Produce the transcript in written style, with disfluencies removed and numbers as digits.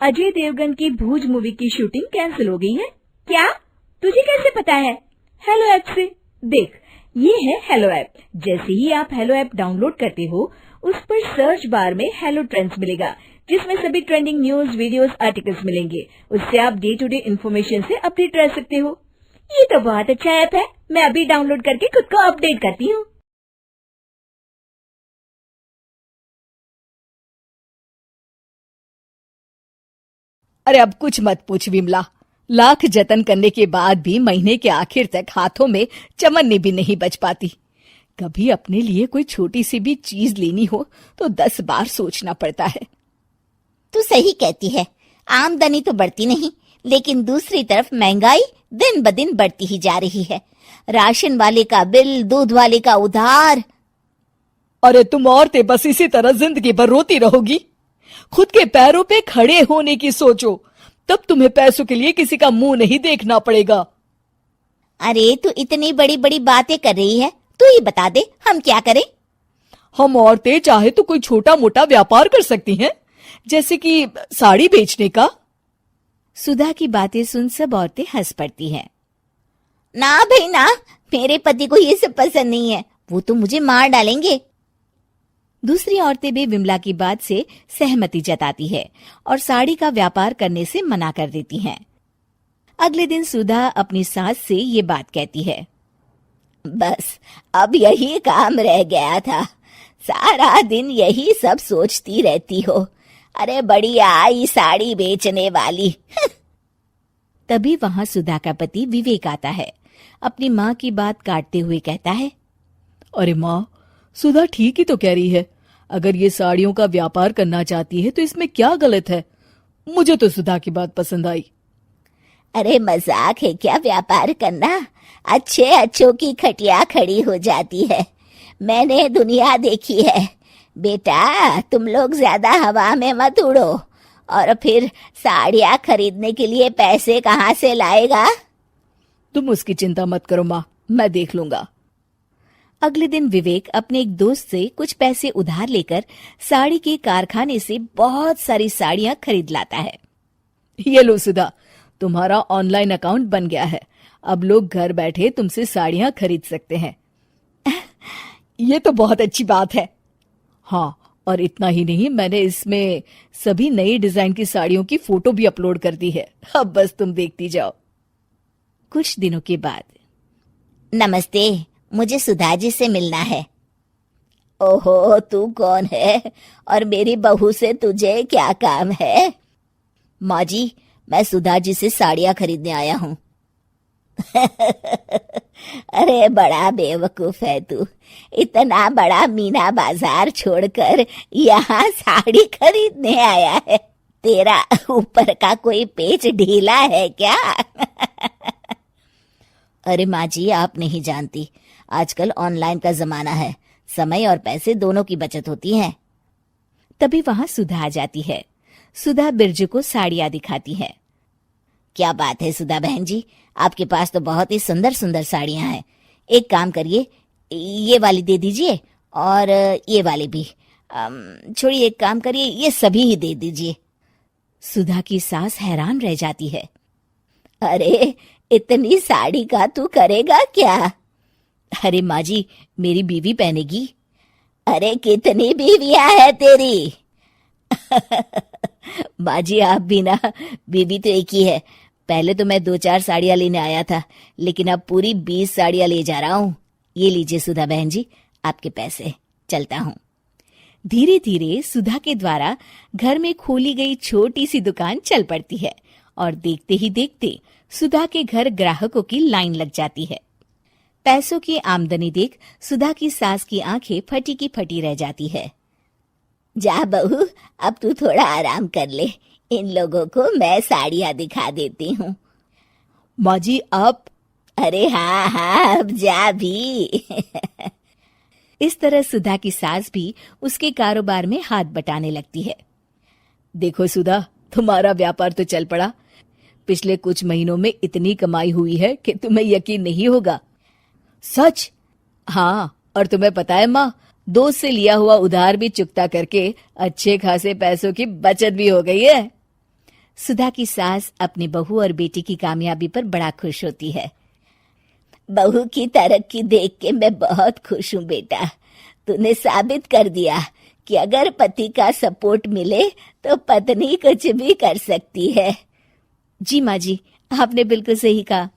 अजय देवगन की भूज मूवी की shooting cancel हो गई है। क्या? तुझे कैसे पता है? हेलो ऐप से। देख, ये है हेलो ऐप। जैसे ही आप हेलो ऐप डाउनलोड करते हो, उस पर सर्च बार में हेलो ट्रेंड्स मिलेगा, जिसमें सभी ट्रेंडिंग न्यूज, वीडियोस, आर्टिकल्स मिलेंगे। उससे आप डे टू डे इन्फॉर्मेशन से अपडेट रह सकते हो। ये तो बहुत अच्छा ऐप है। मैं अभी डाउनलोड करके खुद को अपडेट करती हूँ। अरे अब कुछ मत पूछ विमला। लाख जतन करने के बाद भी महीने के आखिर तक हाथों में चमन्नी भी नहीं बच पाती। कभी अपने लिए कोई छोटी सी भी चीज लेनी हो तो 10 बार सोचना पड़ता है। तू सही कहती है। आमदनी तो बढ़ती नहीं, लेकिन दूसरी तरफ महंगाई दिन ब दिन बढ़ती ही जा रही है। राशन वाले का बिल, दूध वाले का उधार। अरे तुम औरतें बस इसी तरह जिंदगी भर रोती रहोगी। खुद के पैरों पे खड़े होने की सोचो, तब तुम्हें पैसों के लिए किसी का मुंह नहीं देखना पड़ेगा। अरे तू इतनी बड़ी बड़ी बातें कर रही है, तू ही बता दे हम क्या करें। हम औरतें चाहे तो कोई छोटा मोटा व्यापार कर सकती हैं, जैसे कि साड़ी बेचने का। सुधा की बातें सुन सब औरतें हंस पड़ती हैं। ना भाई ना, मेरे पति को ये सब पसंद नहीं है, वो तो मुझे मार डालेंगे। दूसरी औरतें भी विमला की बात से सहमति जताती है और साड़ी का व्यापार करने से मना कर देती हैं। अगले दिन सुधा अपनी सास से ये बात कहती है। बस अब यही काम रह गया था, सारा दिन यही सब सोचती रहती हो। अरे बड़ी आई साड़ी बेचने वाली। तभी वहां सुधा का पति विवेक आता है। अपनी माँ की बात काटते हुए कहता है, अरे माँ, सुधा ठीक ही तो कह रही है। अगर ये साड़ियों का व्यापार करना चाहती है तो इसमें क्या गलत है। मुझे तो सुधा की बात पसंद आई। अरे मजाक है क्या व्यापार करना? अच्छे अच्छों की खटिया खड़ी हो जाती है। मैंने दुनिया देखी है। बेटा तुम लोग ज्यादा हवा में मत उड़ो, और फिर साड़ियाँ खरीदने के लिए पैसे कहाँ से लाएगा? तुम उसकी चिंता मत करो माँ, मैं देख लूंगा। अगले दिन विवेक अपने एक दोस्त से कुछ पैसे उधार लेकर साड़ी के कारखाने से बहुत सारी साड़ियाँ खरीद लाता है। ये लो सुधा, तुम्हारा ऑनलाइन अकाउंट बन गया है। अब लोग घर बैठे तुमसे साड़ियाँ खरीद सकते हैं। ये तो बहुत अच्छी बात है। हाँ, और इतना ही नहीं, मैंने इसमें सभी नई डिजाइन की साड़ियों की फोटो भी अपलोड कर दी है। अब बस तुम देखती जाओ। कुछ दिनों के बाद, नमस्ते, मुझे सुधा जी से मिलना है। ओहो, तू कौन है और मेरी बहू से तुझे क्या काम है? माँ जी, मैं सुधा जी से साड़ियाँ खरीदने आया हूँ। अरे बड़ा बेवकूफ है तू, इतना बड़ा मीना बाजार छोड़कर यहाँ साड़ी खरीदने आया है। तेरा ऊपर का कोई पेच ढीला है क्या? अरे माँ जी, आप नहीं जानती, आजकल ऑनलाइन का जमाना है, समय और पैसे दोनों की बचत होती है। तभी वहां सुधा आ जाती है। सुधा बिरजू को साड़ियाँ दिखाती है। क्या बात है सुधा बहन जी, आपके पास तो बहुत ही सुंदर सुंदर साड़ियाँ हैं। एक काम करिए, ये वाली दे दीजिए और ये वाली भी। छोड़िए, एक काम करिए, ये सभी ही दे दीजिए। सुधा की सास हैरान रह जाती है। अरे इतनी साड़ी का तू करेगा क्या? अरे माँ जी, मेरी बीवी पहनेगी। अरे कितनी बीवियां है तेरी? माँ जी आप भी ना, बीवी तो एक ही है। पहले तो मैं 2-4 साड़ियाँ लेने आया था, लेकिन अब पूरी 20 साड़ियाँ ले जा रहा हूँ। ये लीजिए सुधा बहन जी, आपके पैसे, चलता हूँ। धीरे धीरे सुधा के द्वारा घर में खोली गई छोटी सी दुकान चल पड़ती है और देखते ही देखते सुधा के घर ग्राहकों की लाइन लग जाती है। पैसों की आमदनी देख सुधा की सास की आंखें फटी की फटी रह जाती है। जा बहू, अब तू थोड़ा आराम कर ले, इन लोगों को मैं साड़ियाँ दिखा देती हूँ। माँ जी आप? अरे हाँ हाँ, अब जा भी। इस तरह सुधा की सास भी उसके कारोबार में हाथ बटाने लगती है। देखो सुधा, तुम्हारा व्यापार तो चल पड़ा। पिछले कुछ महीनों में इतनी कमाई हुई है कि तुम्हें यकीन नहीं होगा। सच? हाँ, और तुम्हें पता है माँ, दोस्त से लिया हुआ उधार भी चुकता करके अच्छे खासे पैसों की बचत भी हो गई है। सुधा की सास अपनी बहू और बेटी की कामयाबी पर बड़ा खुश होती है। बहू की तरक्की देख के मैं बहुत खुश हूँ बेटा। तूने साबित कर दिया कि अगर पति का सपोर्ट मिले तो पत्नी कुछ भी कर सकती है। जी माँ जी, आपने बिल्कुल सही कहा।